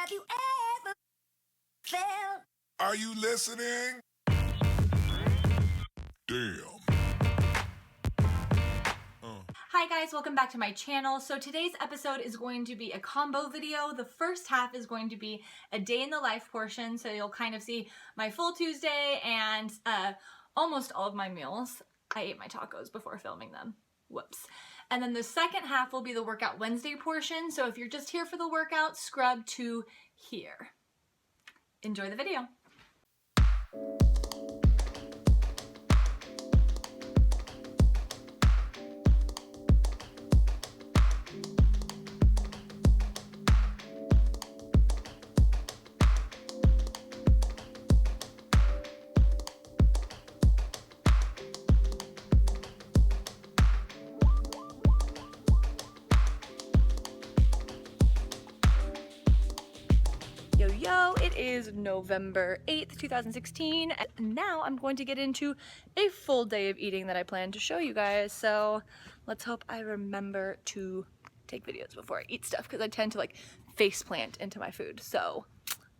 Have you ever felt? Are you listening? Damn. Hi guys, welcome back to my channel. So today's episode is going to be a combo video. The first half is going to be a day in the life portion, so you'll kind of see my full Tuesday and almost all of my meals. I ate my tacos before filming them. Whoops. And then the second half will be the workout Wednesday portion, so if you're just here for the workout, scrub to here. Enjoy the video. Yo, it is November 8th, 2016, and now I'm going to get into a full day of eating that I plan to show you guys, so let's hope I remember to take videos before I eat stuff, because I tend to like face plant into my food, so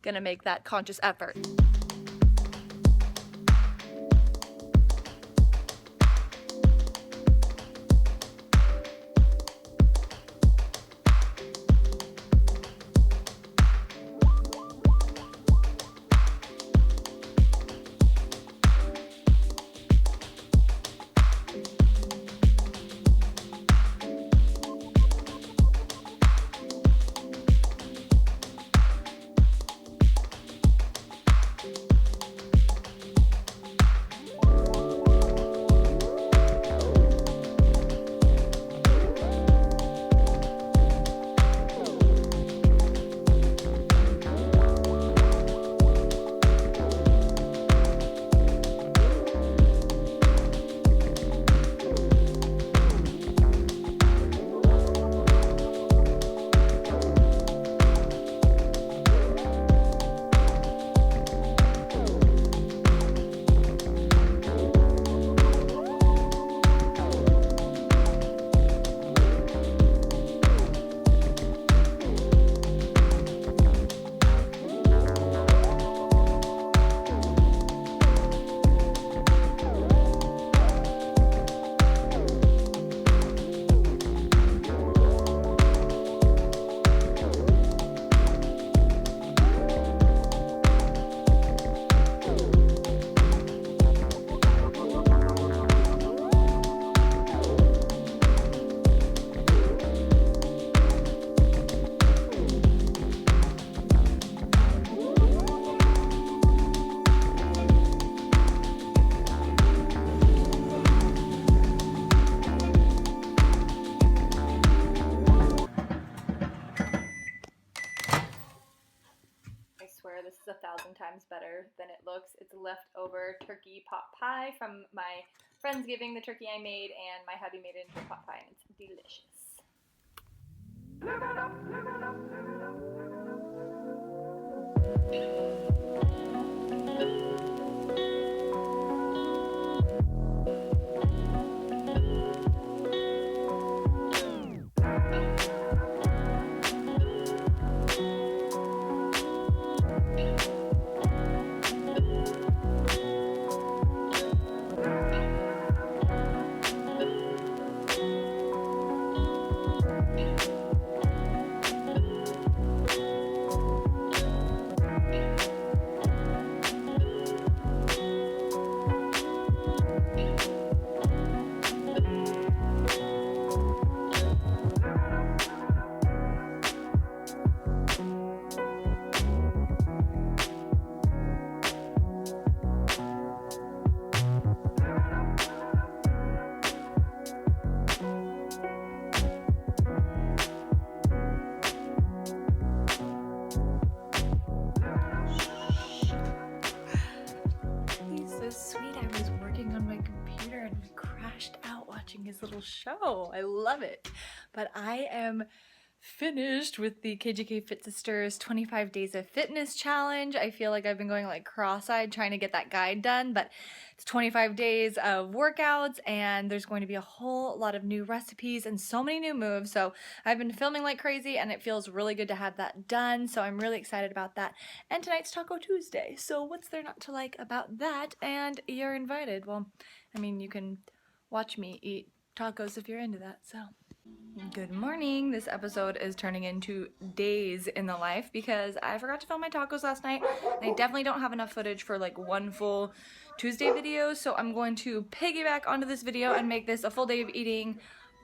gonna make that conscious effort. This is 1,000 times better than it looks. It's leftover turkey pot pie from my Friendsgiving, the turkey I made, and my hubby made it into a pot pie, and it's delicious. Live it up, live it up, live it up. His little show. I love it. But I am finished with the KGK Fit Sisters 25 Days of Fitness Challenge. I feel like I've been going like cross-eyed trying to get that guide done, but it's 25 days of workouts and there's going to be a whole lot of new recipes and so many new moves. So I've been filming like crazy and it feels really good to have that done. So I'm really excited about that. And tonight's Taco Tuesday. So what's there not to like about that? And you're invited. Well, I mean, you can watch me eat tacos if you're into that, so. Good morning. This episode is turning into days in the life because I forgot to film my tacos last night. I definitely don't have enough footage for like one full Tuesday video, so I'm going to piggyback onto this video and make this a full day of eating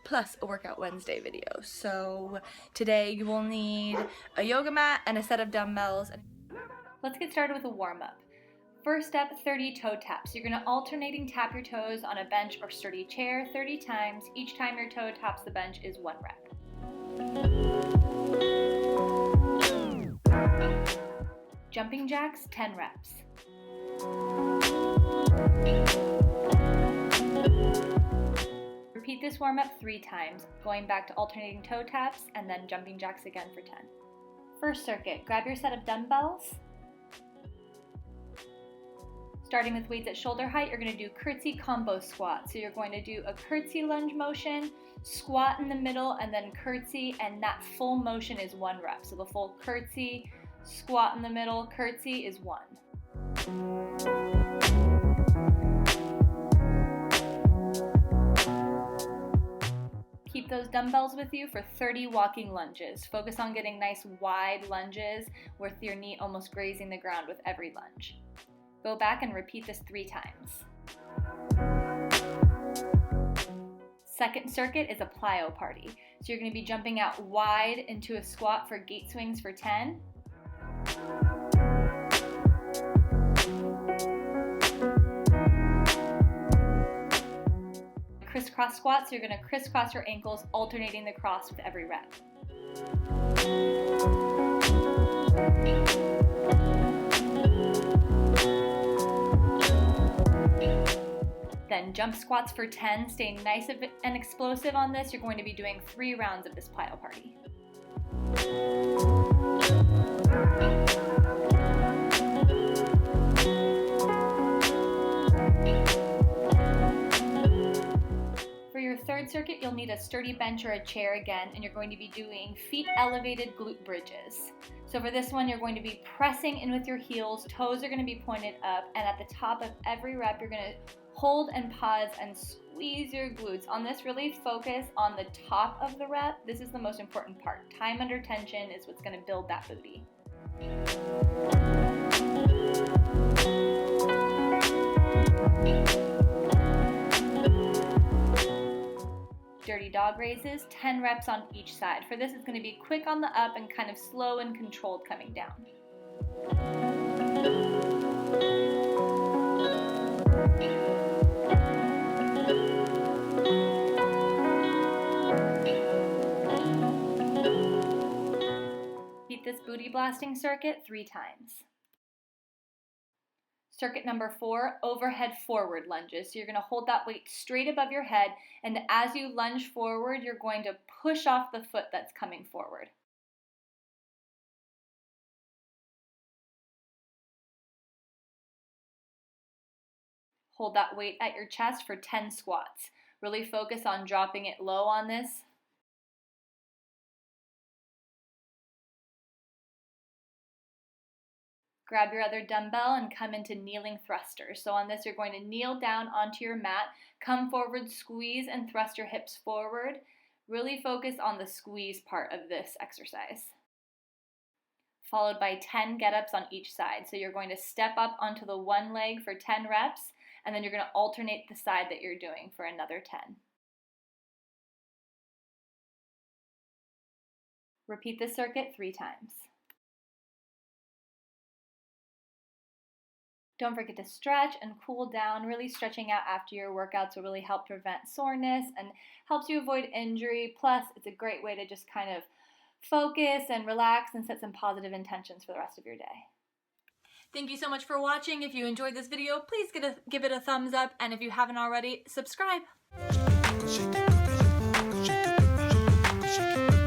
plus a workout Wednesday video. So today you will need a yoga mat and a set of dumbbells. Let's get started with a warm-up. First step, 30 toe taps. You're going to alternating tap your toes on a bench or sturdy chair 30 times. Each time your toe taps the bench is 1 rep. Jumping jacks, 10 reps. Repeat this warm-up 3 times, going back to alternating toe taps and then jumping jacks again for 10. First circuit, grab your set of dumbbells. Starting with weights at shoulder height, you're going to do curtsey combo squat. So you're going to do a curtsey lunge motion, squat in the middle, and then curtsey, and that full motion is 1 rep. So the full curtsey, squat in the middle, curtsey is 1. Keep those dumbbells with you for 30 walking lunges. Focus on getting nice wide lunges with your knee almost grazing the ground with every lunge. Go back and repeat this 3 times. Second circuit is a plyo party. So you're going to be jumping out wide into a squat for gate swings for 10. Crisscross squat, so you're going to crisscross your ankles, alternating the cross with every rep. Then jump squats for 10, stay nice and explosive on this. You're going to be doing 3 rounds of this plyo party. For your third circuit, you'll need a sturdy bench or a chair again, and you're going to be doing feet elevated glute bridges. So for this one, you're going to be pressing in with your heels, toes are going to be pointed up, and at the top of every rep, you're going to hold and pause and squeeze your glutes. On this, really focus on the top of the rep. This is the most important part. Time under tension is what's going to build that booty. Dirty dog raises, 10 reps on each side. For this, it's going to be quick on the up and kind of slow and controlled coming down. Repeat this booty blasting circuit 3 times. Circuit number 4, overhead forward lunges. So you're going to hold that weight straight above your head, and as you lunge forward, you're going to push off the foot that's coming forward. Hold that weight at your chest for 10 squats. Really focus on dropping it low on this. Grab your other dumbbell and come into kneeling thrusters. So on this, you're going to kneel down onto your mat, come forward, squeeze and thrust your hips forward. Really focus on the squeeze part of this exercise. Followed by 10 get-ups on each side. So you're going to step up onto the one leg for 10 reps, and then you're going to alternate the side that you're doing for another 10. Repeat this circuit 3 times. Don't forget to stretch and cool down. Really stretching out after your workouts will really help prevent soreness and helps you avoid injury. Plus, it's a great way to just kind of focus and relax and set some positive intentions for the rest of your day. Thank you so much for watching. If you enjoyed this video, please give it a thumbs up. And if you haven't already, subscribe.